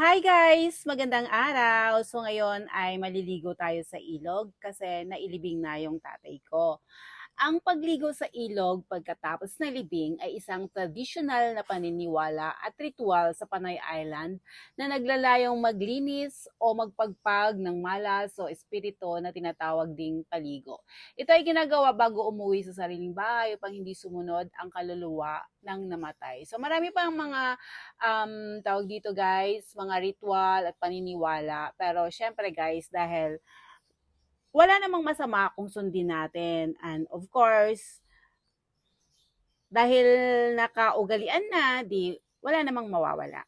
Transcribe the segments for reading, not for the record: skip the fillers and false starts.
Hi guys! Magandang araw! So ngayon ay maliligo tayo sa ilog kasi nailibing na yung tatay ko. Ang pagligo sa ilog pagkatapos ng libing ay isang tradisyonal na paniniwala at ritual sa Panay Island na naglalayong maglinis o magpagpag ng malas o espiritu na tinatawag ding paligo. Ito ay ginagawa bago umuwi sa sariling bahay upang hindi sumunod ang kaluluwa ng namatay. So marami pang mga tawag dito guys, mga ritual at paniniwala. Pero syempre guys, dahil wala namang masama kung sundin natin. And of course, dahil nakaugalian na, di wala namang mawawala.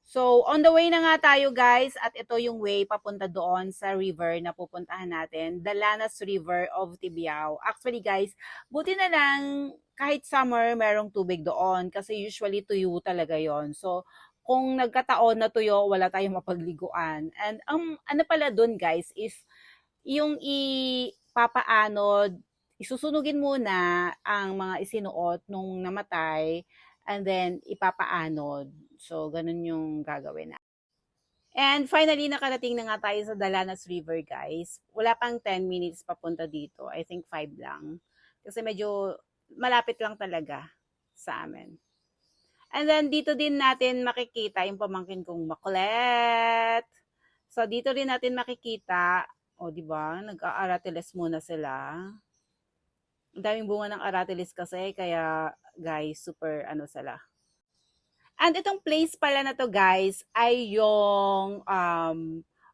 So, on the way na nga tayo guys, at ito yung way papunta doon sa river na pupuntahan natin, Dalanas River of Tibiao. Actually guys, buti na lang kahit summer merong tubig doon kasi usually tuyo talaga yon. So, kung nagkataon na tuyo, wala tayong mapagliguan. And ano pala doon guys is yung ipapaanod, isusunugin muna ang mga isinuot nung namatay and then ipapaanod. So, ganun yung gagawin na. And finally, nakarating na nga tayo sa Dalanas River, guys. Wala pang 10 minutes papunta dito. I think 5 lang. Kasi medyo malapit lang talaga sa amin. And then, dito din natin makikita yung pamangkin kong makulit. So, dito rin natin makikita, di ba? Nag-aaratiles muna sila. Ang daming bunga ng aratiles kasi, kaya guys, super sila. And itong place pala na to guys ay yung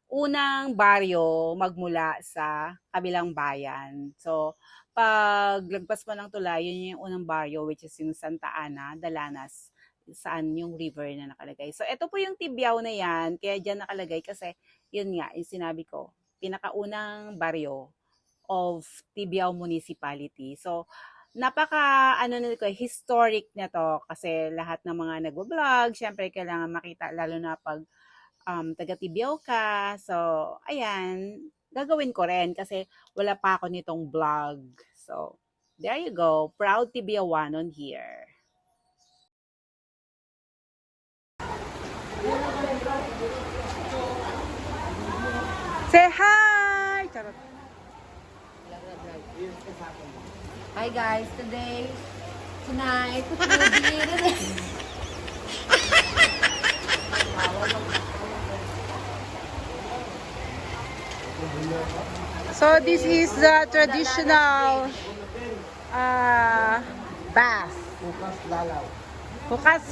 unang baryo magmula sa kabilang bayan. So, pag lagpas mo ng tulay, yun yung unang baryo which is yung Santa Ana, Dalanas, saan yung river na nakalagay. So, ito po yung Tibiao na yan, kaya dyan nakalagay kasi yun nga, yung sinabi ko, pinakaunang baryo of Tibiao Municipality. So, historic na to kasi lahat ng mga nagbo-vlog, syempre kailangan makita lalo na pag taga Tibiao ka. So, ayan, gagawin ko rin kasi wala pa ako nitong vlog. So, there you go. Proud Tibiawan on here. Say hi! Charot. Hi guys, tonight, so this is the traditional bath. Bukas lalaw. Bukas,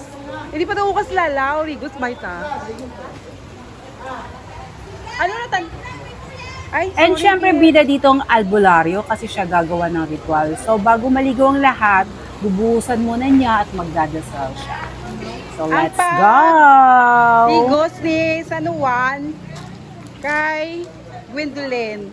hindi pa ito bukas lalaw, Rigos Baita. Ano na tan? And syempre bida ditong albularyo kasi siya gagawa ng ritual. So bago maligo ang lahat, bubuhusan muna niya at magdadasal siya. So let's go! Rigos ni San Juan kay Gwendolyn.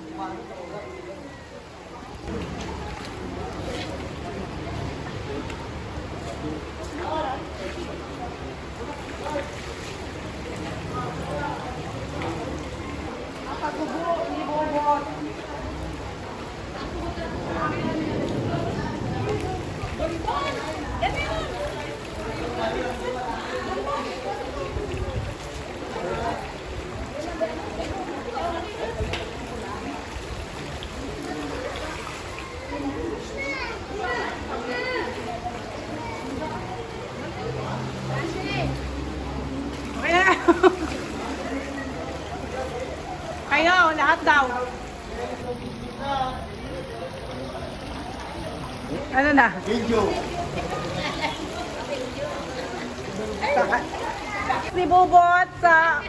Kayo, lahat daw. Ano na? Video. Si Bubot sa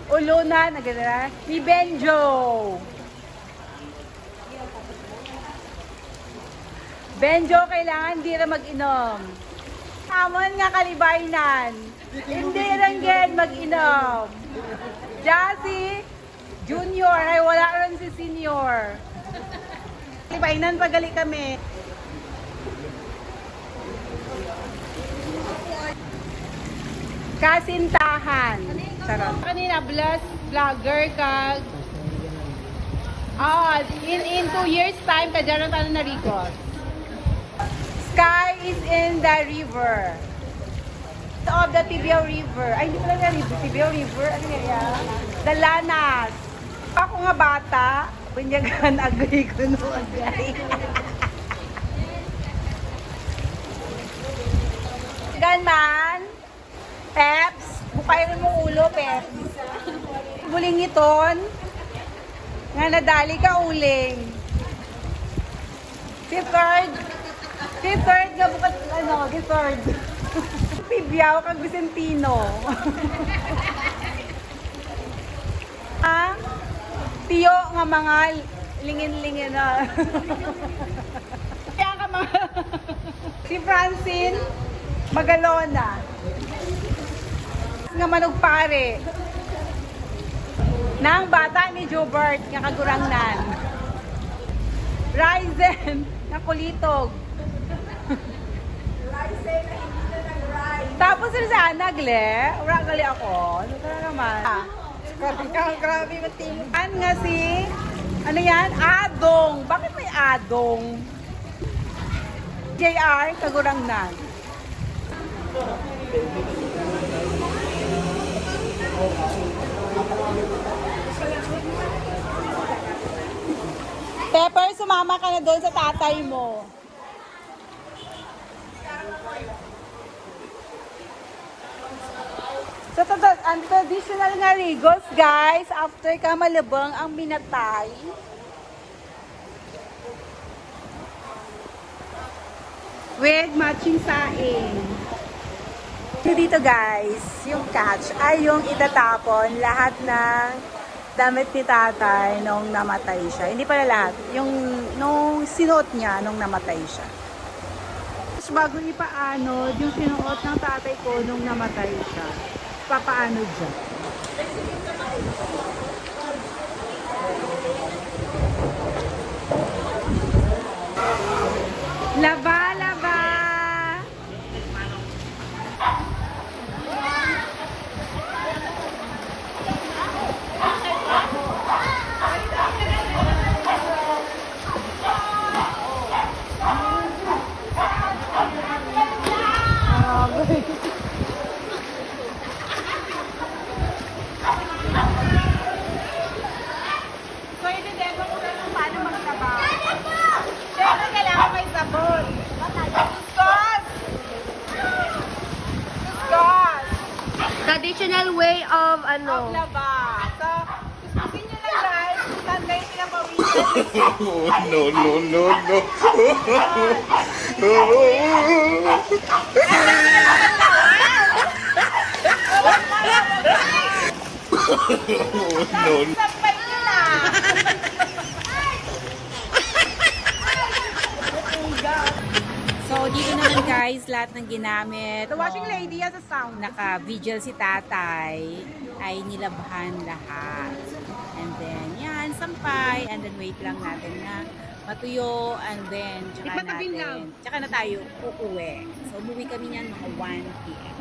ulunan, ni Benjo. Benjo, kailangan hindi na mag-inom. Hamon nga kalibainan. Hindi lang yan mag-inom. Jassy, Junior, ay wala rin si Senior. Kalibainan, pagali kami. Kasintahan. Sarap. Kanina, vlogger ka. In 2 years time, kadyaran tayo na Rigos. Sky is in the river. Of the Tibio River. Ay, hindi pala na river. Tibio River. Ano yan? Dalanas. Ako nga bata, bunyagan agay ko noon, guys. Ganman. Peps. Bukay rin mong ulo, Peps. Buling iton. Nga nadali ka uling. Fifth third. Fifth third nga bukat, fifth third. Pibiyaw kag Vicentino. Ah, tiyo nga mga lingin-lingin na. Kaya ka mga si Francine Magalona. Nga manugpare. Nang bata ni Jobert nga kagurangnan. Ryzen nga kulitog. Tapos rin sa nagle, wala gali ako. Ano ka na naman? Grabe mating. An nga si, ano yan? Adong. Bakit may adong? JR, kagurangnan. Pepper, sumama ka na doon sa tatay mo. So, ang traditional nga rigos, guys, after ka malabang ang minatay. With matching saing. So, dito guys, yung catch ay yung itatapon lahat ng damit ni tatay nung namatay siya. Hindi pala lahat. Yung nung sinuot niya nung namatay siya. Tapos bago ipaanod, yung sinuot ng tatay ko nung namatay siya. Papaanod siya. Laba, laba! Traditional way of ano. Laba. So, gustusin nyo lang guys, kung guys pinapawisan. No, no, no, no. No. Sampay nyo na. So, dito naman guys, lahat ng ginamit. The washing lady has a sound. Naka-vigil si tatay ay nilabhan lahat. And then, yan, sampay. And then, wait lang natin na matuyo. And then, tsaka na tayo uuwi. So, umuwi kami niyan mga 1 p.m.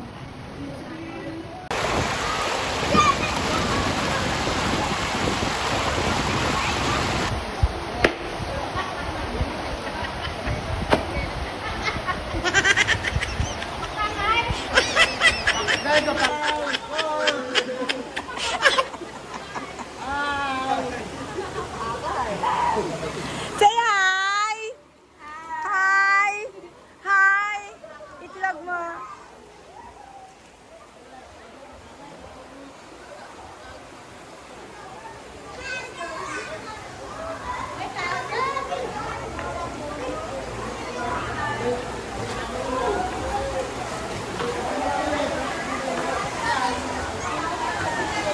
Say hi! Hi! Hi! Itlog mo.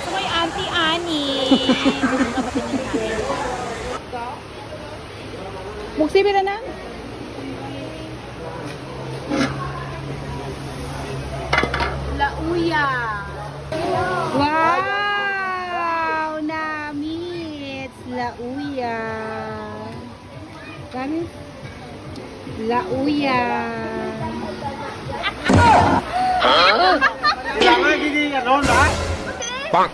So, may Auntie Annie. Mugsibira na? Lauya. Wow! Nami! It's lauya. Kami? Lauya. Jangan gini kan, Ronda. Bang.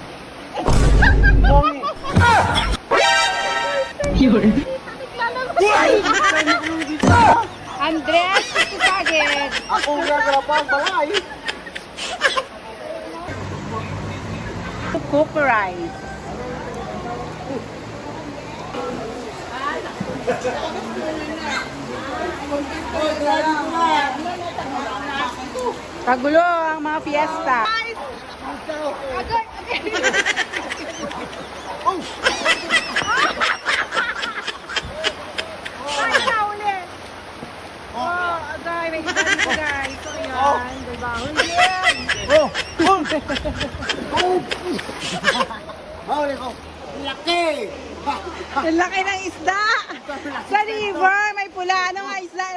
Andres, ito kagad. Aku udah berapa balai? To cook rice. Kagulo ang mga fiesta. Oh, agay, may iba dito guys. So yan, diba? Oh! Oh! Huli ko! Laki! Ang laki ng isda! Sa river, may pula. Ano nga isda?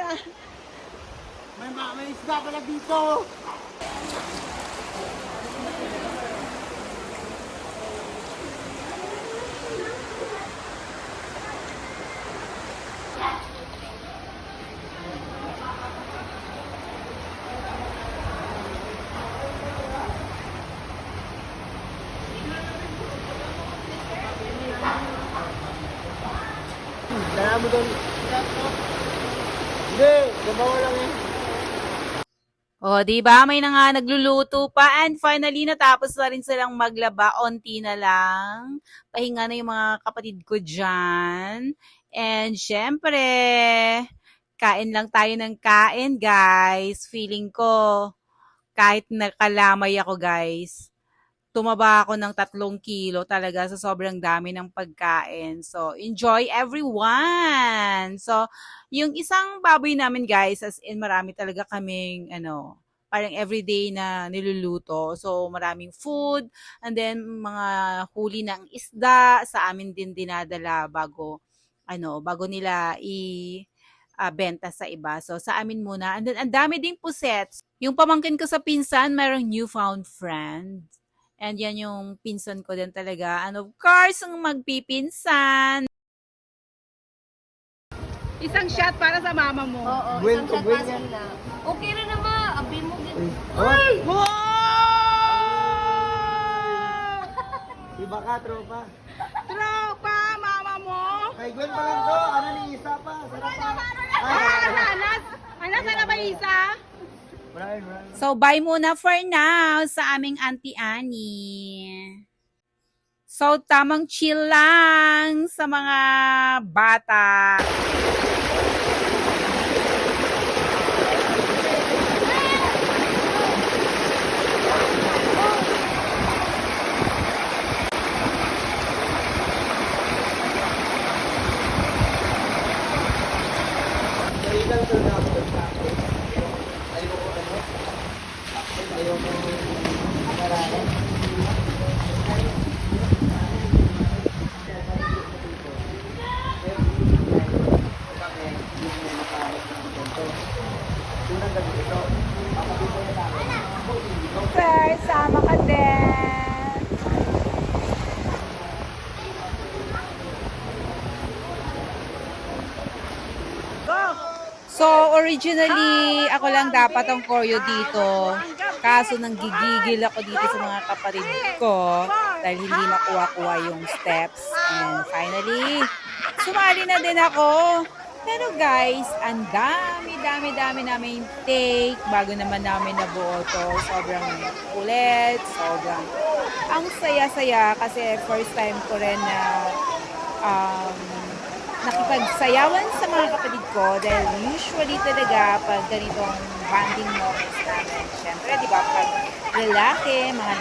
May isda pala dito! Dala mo doon. Hindi, gabawa lang yan. O, di ba? May na nga nagluluto pa. And finally, natapos na rin silang maglaba. Onti na lang. Pahinga na yung mga kapatid ko dyan. And syempre, kain lang tayo ng kain, guys. Feeling ko, kahit nakalamay ako, guys, tumaba ako ng 3 kilo talaga sa sobrang dami ng pagkain. So, enjoy everyone! So, yung isang baboy namin guys, as in marami talaga kaming, parang everyday na niluluto. So, maraming food, and then mga huli ng isda, sa amin din dinadala bago nila benta sa iba. So, sa amin muna. And then, ang dami ding pusets. Yung pamangkin ko sa pinsan, mayroong newfound friend. And yan yung pinsan ko din talaga. And of course, ang magpipinsan. Isang shot para sa mama mo. Oo, Buwin isang to, shot buwin kasi yan. na. Okay rin naman. Abi mo din. Ay! Wow! Iba ka, tropa. Tropa, mama mo. Kay Gwen pa lang to. Ano ni Isa pa? Sarap pa. Anas, sana ba isa? Maraming. So, bye muna for now sa aming Auntie Annie. So, tamang chill lang sa mga bata. Sir, sama ka din. So, originally, ako lang dapat ang choreo dito. Kaso nang gigigil ako dito sa mga kapatid ko dahil hindi makuha-kuha yung steps. And finally, sumali na din ako. Pero guys, ang dami namin take bago naman namin nabuo to. Sobrang kulit, sobrang ang saya-saya kasi first time ko rin na nakipagsayawan sa mga kapatid ko dahil usually talaga pag ganitong bonding moments namin, syempre, di ba, pag mga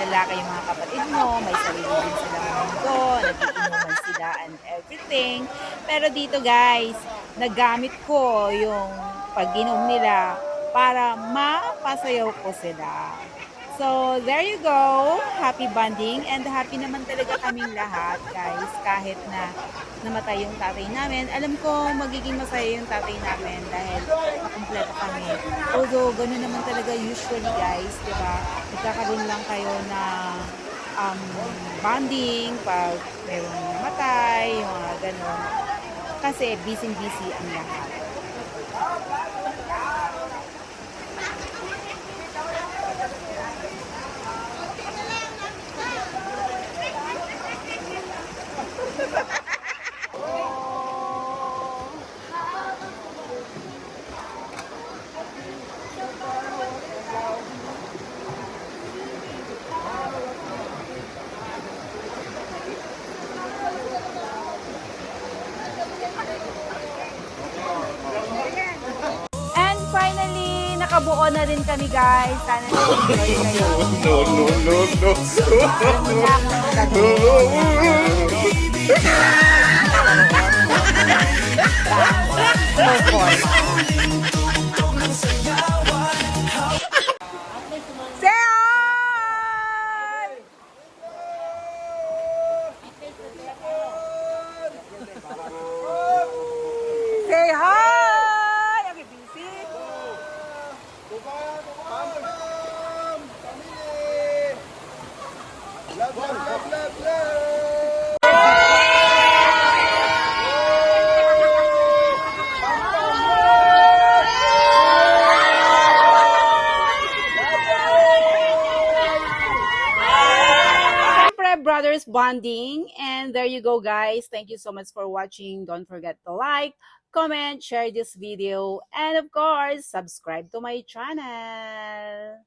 lalaki yung mga kapatid mo, may sarili din silang mundo, nagiinuman sila and everything. Pero dito guys, nagamit ko yung pag-inom nila para mapasayaw ko sila. So, there you go. Happy bonding and happy naman talaga kaming lahat, guys. Kahit na namatay yung tatay namin, alam ko magiging masaya yung tatay namin dahil makumpleto kami. Although, ganun naman talaga usually, guys, di ba? Nagkakaroon lang kayo na bonding pag mayroong namatay, yung mga ganun. Kasi busy-busy ang lahat. Nakabuo na rin kami guys. Sana na-enjoy kayo. No, no, no, no. Say hi! Say hi! Okay, busy. Love, love, love, love, love. Siyempre, brothers bonding. And there you go, guys. Thank you so much for watching. Don't forget to like, comment, share this video, and of course, subscribe to my channel.